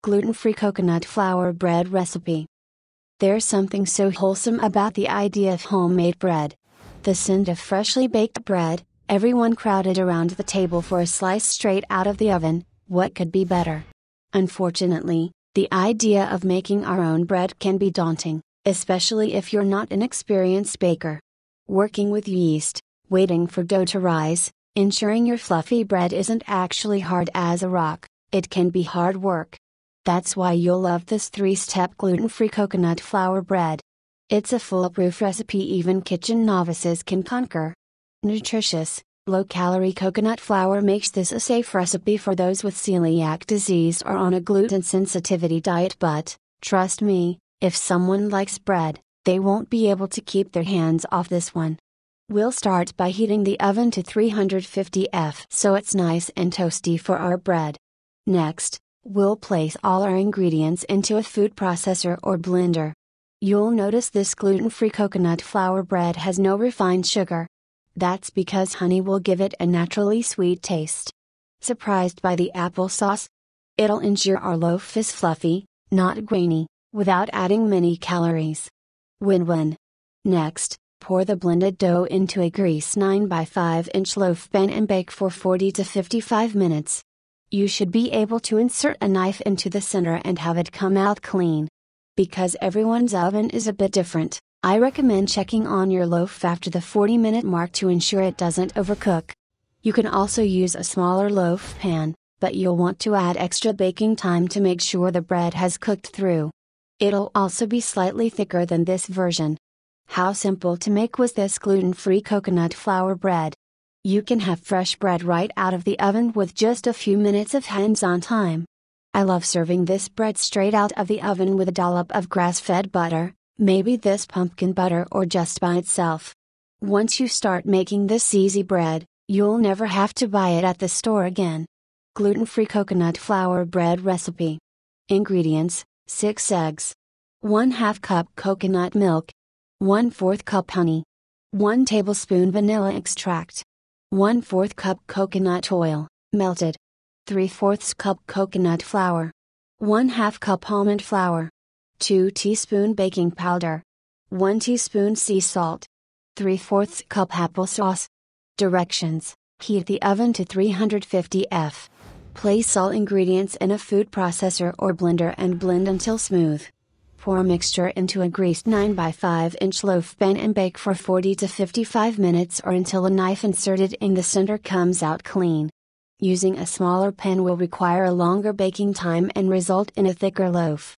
Gluten-Free Coconut Flour Bread Recipe. There's something so wholesome about the idea of homemade bread. The scent of freshly baked bread, everyone crowded around the table for a slice straight out of the oven. What could be better? Unfortunately, the idea of making our own bread can be daunting, especially if you're not an experienced baker. Working with yeast, waiting for dough to rise, ensuring your fluffy bread isn't actually hard as a rock, it can be hard work. That's why you'll love this 3-step gluten-free coconut flour bread. It's a foolproof recipe even kitchen novices can conquer. Nutritious, low-calorie coconut flour makes this a safe recipe for those with celiac disease or on a gluten sensitivity diet, but, trust me, if someone likes bread, they won't be able to keep their hands off this one. We'll start by heating the oven to 350 F so it's nice and toasty for our bread. Next, we'll place all our ingredients into a food processor or blender. You'll notice this gluten-free coconut flour bread has no refined sugar. That's because honey will give it a naturally sweet taste. Surprised by the applesauce? It'll ensure our loaf is fluffy, not grainy, without adding many calories. Win-win. Next, pour the blended dough into a greased 9x5-inch loaf pan and bake for 40 to 55 minutes. You should be able to insert a knife into the center and have it come out clean. Because everyone's oven is a bit different, I recommend checking on your loaf after the 40-minute mark to ensure it doesn't overcook. You can also use a smaller loaf pan, but you'll want to add extra baking time to make sure the bread has cooked through. It'll also be slightly thicker than this version. How simple to make was this gluten-free coconut flour bread? You can have fresh bread right out of the oven with just a few minutes of hands-on time. I love serving this bread straight out of the oven with a dollop of grass-fed butter, maybe this pumpkin butter or just by itself. Once you start making this easy bread, you'll never have to buy it at the store again. Gluten-free coconut flour bread recipe. Ingredients: 6 eggs, 1/2 cup coconut milk, 1/4 cup honey, 1 tablespoon vanilla extract, 1/4 cup coconut oil, melted, 3/4 cup coconut flour, 1/2 cup almond flour, 2 teaspoon baking powder, 1 teaspoon sea salt, 3/4 cup applesauce. Directions: heat the oven to 350 F. Place all ingredients in a food processor or blender and blend until smooth. Pour mixture into a greased 9x5-inch loaf pan and bake for 40 to 55 minutes or until a knife inserted in the center comes out clean. Using a smaller pan will require a longer baking time and result in a thicker loaf.